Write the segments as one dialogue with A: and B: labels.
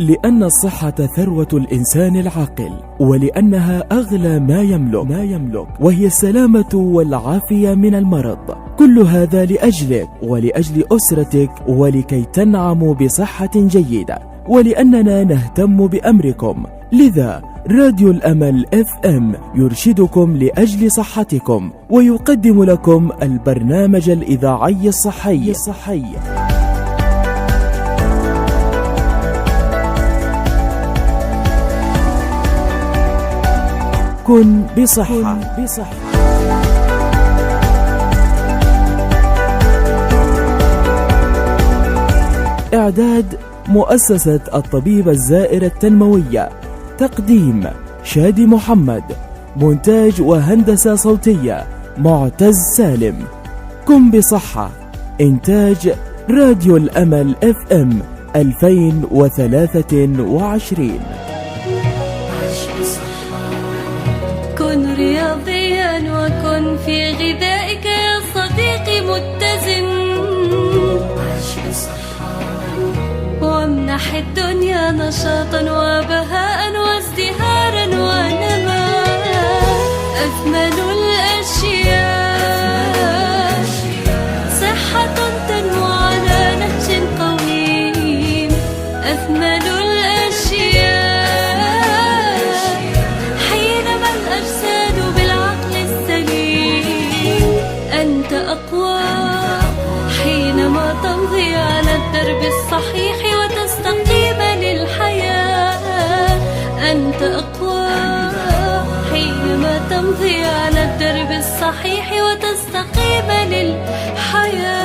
A: لأن الصحة ثروة الإنسان العاقل، ولأنها أغلى ما يملك، وهي السلامة والعافية من المرض. كل هذا لأجلك ولأجل أسرتك، ولكي تنعموا بصحة جيدة، ولأننا نهتم بأمركم. لذا راديو الأمل FM يرشدكم لأجل صحتكم، ويقدم لكم البرنامج الإذاعي الصحي. كن بصحة. إعداد مؤسسة الطبيب الزائر التنموية. تقديم شادي محمد. مونتاج وهندسة صوتية معتز سالم. كن بصحة. إنتاج راديو الأمل FM 2023.
B: كن رياضيا وكن في غذائك يا صديقي متزن، وامنح الدنيا نشاطا وبهاء وازدهارا ونماء. أثمن الأشياء صحة تنمو على نهج قويم. أثمن الأشياء حينما الأجساد بالعقل السليم. أنت أقوى حينما تمضي على الدرب الصحيح وتستقيم للحياة. أنت أقوى حينما تمضي على الدرب الصحيح وتستقيم للحياة.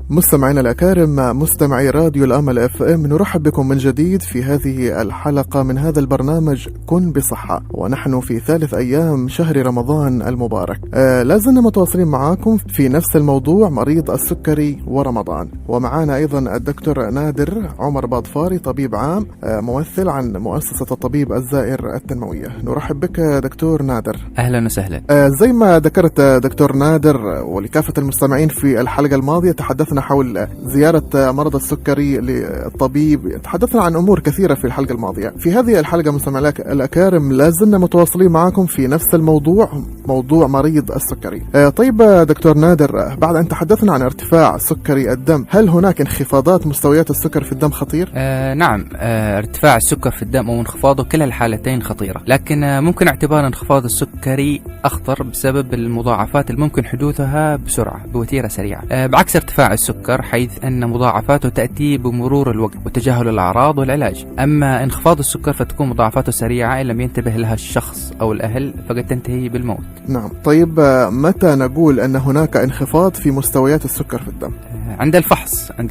C: مستمعينا الأكارم، مستمعي راديو الأمل FM، نرحب بكم من جديد في هذه الحلقة من هذا البرنامج كن بصحة، ونحن في ثالث أيام شهر رمضان المبارك. لازلنا متواصلين معاكم في نفس الموضوع، مريض السكري ورمضان. ومعانا أيضا الدكتور نادر عمر باضفاري، طبيب عام ممثل عن مؤسسة الطبيب الزائر التنموية. نرحب بك دكتور نادر.
D: أهلا وسهلا.
C: زي ما ذكرت دكتور نادر ولكافة المستمعين في الحلقة الماضية، تحدثنا حول زيارة مرضى السكري للطبيب، تحدثنا عن أمور كثيرة في الحلقة الماضية. في هذه الحلقة مستمعي الأكارم لازلنا متواصلين معكم في نفس الموضوع، موضوع مريض السكري. طيب دكتور نادر، بعد أن تحدثنا عن ارتفاع سكري الدم، هل هناك انخفاضات مستويات السكر في الدم خطير؟
D: نعم، ارتفاع السكر في الدم وانخفاضه كلا الحالتين خطيرة، لكن ممكن اعتبار انخفاض السكري أخطر بسبب المضاعفات اللي ممكن حدوثها بسرعة بوتيرة سريعة، بعكس ارتفاع السكر حيث أن مضاعفاته تأتي بمرور الوقت وتجاهل الأعراض والعلاج. أما انخفاض السكر فتكون مضاعفاته سريعة، إن لم ينتبه لها الشخص أو الأهل فقد تنتهي بالموت.
C: نعم. طيب متى نقول أن هناك انخفاض في مستويات السكر في الدم؟
D: عند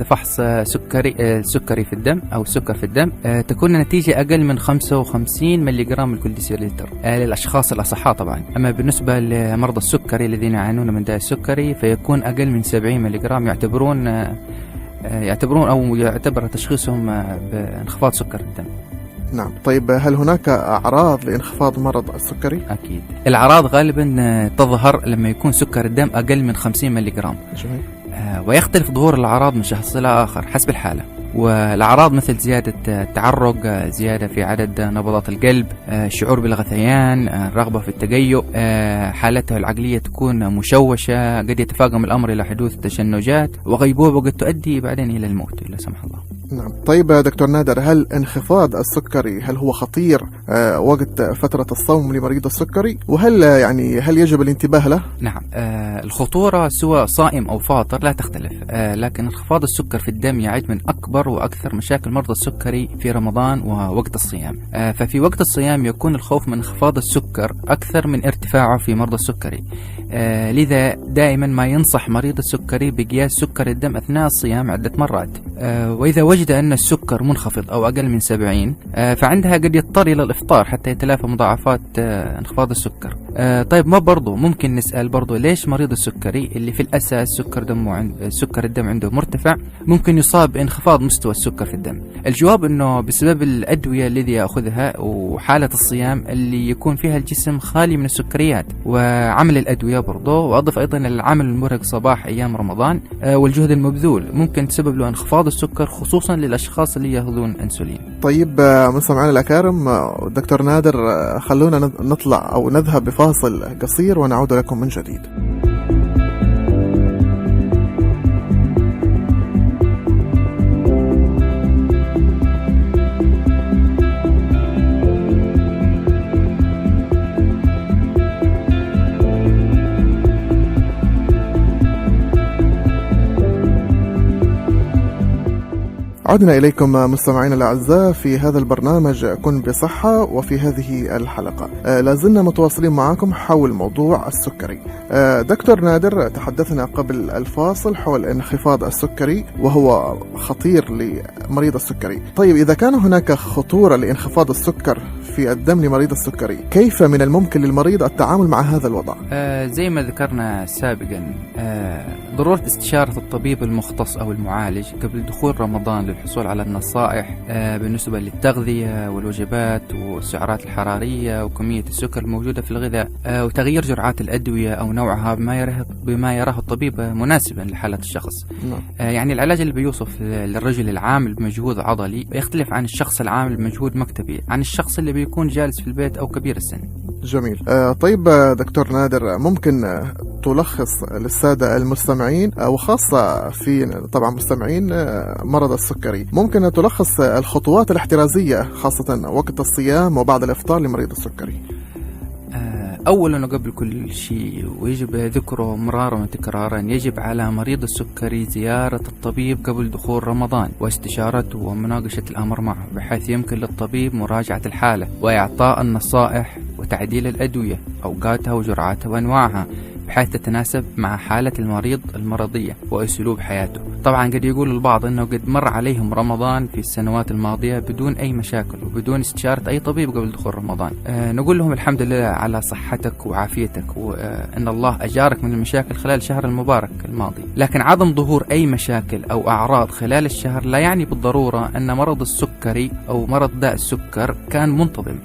D: فحص السكري في الدم أو السكر في الدم تكون النتيجة أقل من 55 ملغ من كل ديسيلتر للأشخاص الأصحاء طبعا. أما بالنسبة لمرضى السكري الذين يعانون من داء السكري فيكون أقل من 70 ملغ. يعتبرون أو يعتبر تشخيصهم بانخفاض سكر الدم.
C: نعم. طيب هل هناك أعراض لانخفاض مرض السكري؟
D: أكيد. الأعراض غالبا تظهر لما يكون سكر الدم أقل من 50 ملغ. جميل. ويختلف ظهور الأعراض من شخص إلى آخر حسب الحالة. والأعراض مثل زيادة التعرق، زيادة في عدد نبضات القلب، شعور بالغثيان، الرغبة في التقيؤ، حالته العقلية تكون مشوشة، قد يتفاقم الأمر إلى حدوث تشنجات وغيبوبة قد تؤدي بعدين إلى الموت لا سمح الله.
C: نعم. طيب دكتور نادر، هل انخفاض السكري هل هو خطير وقت فترة الصوم لمريض السكري، وهل هل يجب الانتباه له؟
D: نعم. الخطورة سواء صائم أو فاطر لا تختلف، لكن انخفاض السكر في الدم يعد من أكبر وأكثر مشاكل مرضى السكري في رمضان ووقت الصيام. ففي وقت الصيام يكون الخوف من انخفاض السكر أكثر من ارتفاعه في مرضى السكري. لذا دائما ما ينصح مريض السكري بقياس سكر الدم أثناء الصيام عدة مرات، وإذا وجد أن السكر منخفض أو أقل من 70 فعندها قد يضطر إلى الإفطار حتى يتلافى مضاعفات انخفاض السكر. طيب ما برضو ممكن نسأل برضو ليش مريض السكري اللي في الأساس سكر الدم عنده مرتفع ممكن يصاب بانخفاض مستوى السكر في الدم؟ الجواب أنه بسبب الأدوية الذي يأخذها وحالة الصيام اللي يكون فيها الجسم خالي من السكريات، وعمل الأدوية برضه، وأضف أيضا العمل المرهق صباح أيام رمضان والجهد المبذول ممكن تسبب له انخفاض السكر، خصوصا للأشخاص اللي يأخذون أنسولين.
C: طيب مستمعينا الأكارم، دكتور نادر، خلونا نطلع أو نذهب بفاصل قصير ونعود لكم من جديد. عدنا إليكم مستمعينا الأعزاء في هذا البرنامج كن بصحة، وفي هذه الحلقة لازلنا متواصلين معكم حول موضوع السكري. دكتور نادر، تحدثنا قبل الفاصل حول انخفاض السكري وهو خطير لمريض السكري. طيب إذا كان هناك خطورة لانخفاض السكر في الدم لمريض السكري، كيف من الممكن للمريض التعامل مع هذا الوضع؟
D: زي ما ذكرنا سابقا، ضرورة استشارة الطبيب المختص أو المعالج قبل دخول رمضان للحصول على النصائح بالنسبة للتغذية والوجبات والسعرات الحرارية وكمية السكر الموجودة في الغذاء، وتغيير جرعات الأدوية أو نوعها بما يراه الطبيب مناسبا لحالة الشخص. يعني العلاج اللي بيوصف للرجل العامل بمجهود عضلي يختلف عن الشخص العامل بمجهود مكتبي عن الشخص اللي بيكون جالس في البيت أو كبير السن.
C: جميل. طيب دكتور نادر، ممكن تلخص للسادة المستمعين وخاصة في طبعا مستمعين مرض السكري، ممكن تلخص الخطوات الاحترازية خاصة وقت الصيام وبعد الإفطار لمريض السكري؟
D: أولا وقبل كل شيء، ويجب ذكره مرارا وتكرارا، يجب على مريض السكري زيارة الطبيب قبل دخول رمضان واستشارته ومناقشة الأمر معه، بحيث يمكن للطبيب مراجعة الحالة وإعطاء النصائح وتعديل الأدوية أوقاتها وجرعاتها وأنواعها بحيث تتناسب مع حالة المريض المرضية وأسلوب حياته. طبعا قد يقول البعض أنه قد مر عليهم رمضان في السنوات الماضية بدون أي مشاكل وبدون استشارة أي طبيب قبل دخول رمضان. نقول لهم الحمد لله على صحتك وعافيتك، وأن الله أجارك من المشاكل خلال الشهر المبارك الماضي. لكن عدم ظهور أي مشاكل أو أعراض خلال الشهر لا يعني بالضرورة أن مرض السكري أو مرض داء السكر كان منتظم،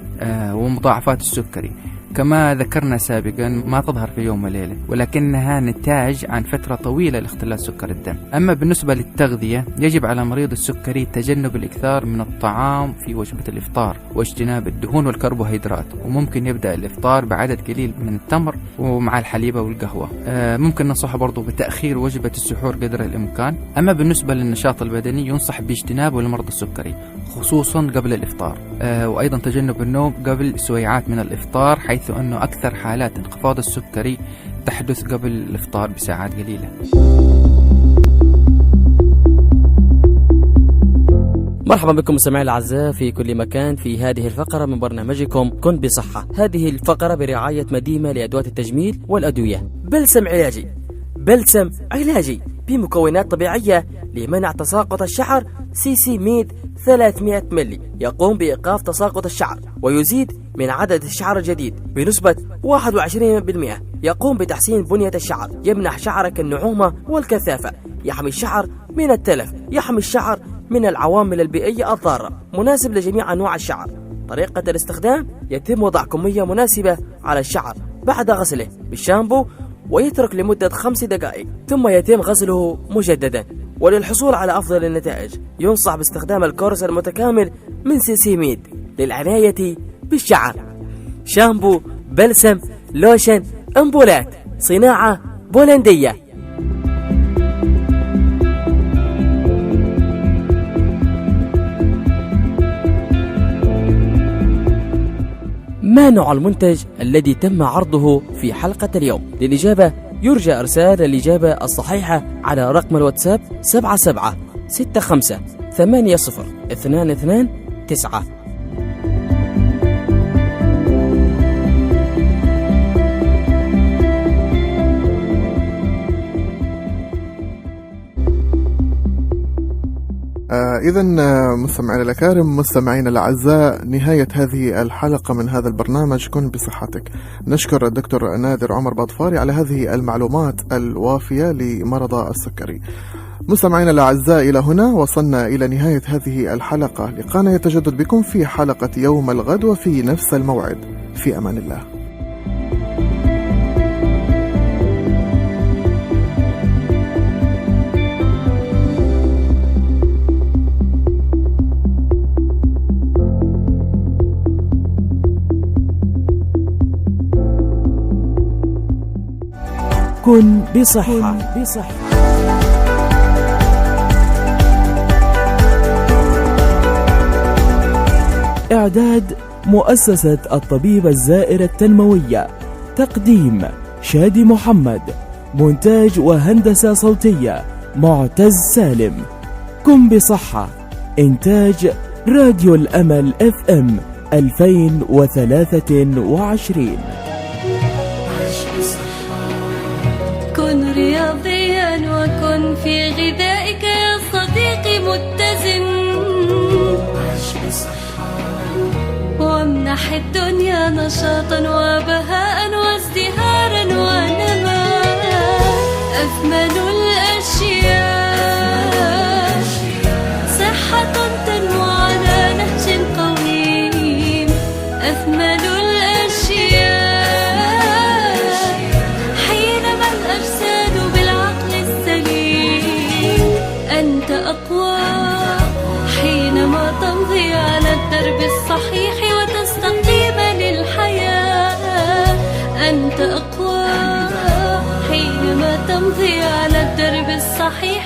D: ومضاعفات السكري كما ذكرنا سابقا ما تظهر في يوم وليلة، ولكنها نتاج عن فترة طويلة لاختلال سكر الدم. أما بالنسبة للتغذية، يجب على مريض السكري تجنب الإكثار من الطعام في وجبة الإفطار واجتناب الدهون والكربوهيدرات، وممكن يبدأ الإفطار بعدد قليل من التمر ومع الحليب والقهوة. ممكن ننصح برضو بتأخير وجبة السحور قدر الإمكان. أما بالنسبة للنشاط البدني، ينصح باجتنابه لمرضى السكري خصوصا قبل الإفطار، وأيضا تجنب النوم قبل سويعات من الإفطار، حيث أنه أكثر حالات انخفاض السكري تحدث قبل الإفطار بساعات قليلة.
E: مرحبا بكم مستمعي الأعزاء في كل مكان في هذه الفقرة من برنامجكم كن بصحة. هذه الفقرة برعاية مديمة لأدوات التجميل والأدوية. بلسم علاجي. بلسم علاجي بمكونات طبيعية لمنع تساقط الشعر. سي ميد 300 ملي يقوم بإيقاف تساقط الشعر ويزيد من عدد الشعر الجديد بنسبة 21%. يقوم بتحسين بنية الشعر، يمنح شعرك النعومة والكثافة، يحمي الشعر من التلف، يحمي الشعر من العوامل البيئية الضارة، مناسب لجميع أنواع الشعر. طريقة الاستخدام: يتم وضع كمية مناسبة على الشعر بعد غسله بالشامبو ويترك لمدة 5 دقائق، ثم يتم غسله مجددا. وللحصول على أفضل النتائج ينصح باستخدام الكورس المتكامل من سي ميد للعناية بالشعر. شامبو، بلسم، لوشن، أمبولات، صناعة بولندية. ما نوع المنتج الذي تم عرضه في حلقة اليوم؟ للإجابة يرجى إرسال الإجابة الصحيحة على رقم الواتساب 7765802229.
C: إذا مستمعينا الأكارم، مستمعينا الأعزاء، نهاية هذه الحلقة من هذا البرنامج كن بصحتك. نشكر الدكتور نادر عمر بطفاري على هذه المعلومات الوافية لمرضى السكري. مستمعينا الأعزاء، إلى هنا وصلنا إلى نهاية هذه الحلقة. لقانا يتجدد بكم في حلقة يوم الغد وفي نفس الموعد. في أمان الله.
A: كن بصحة. إعداد مؤسسة الطبيب الزائر التنموية. تقديم شادي محمد. مونتاج وهندسة صوتية معتز سالم. كن بصحة. إنتاج راديو الأمل FM 2023.
B: كن رياضيا وكن في غذائك يا صديقي متزن، وامنح الدنيا نشاطا وبهاء وازدهارا ونماء. أثمن الأشياء صحة تنمو على نهج قويم. أثمن الأشياء حينما الأجساد بالعقل السليم. أنت أقوى حينما تمضي على الدرب الصحيح وتستقيم للحياة. أنت أقوى حينما تمضي على الدرب الصحيح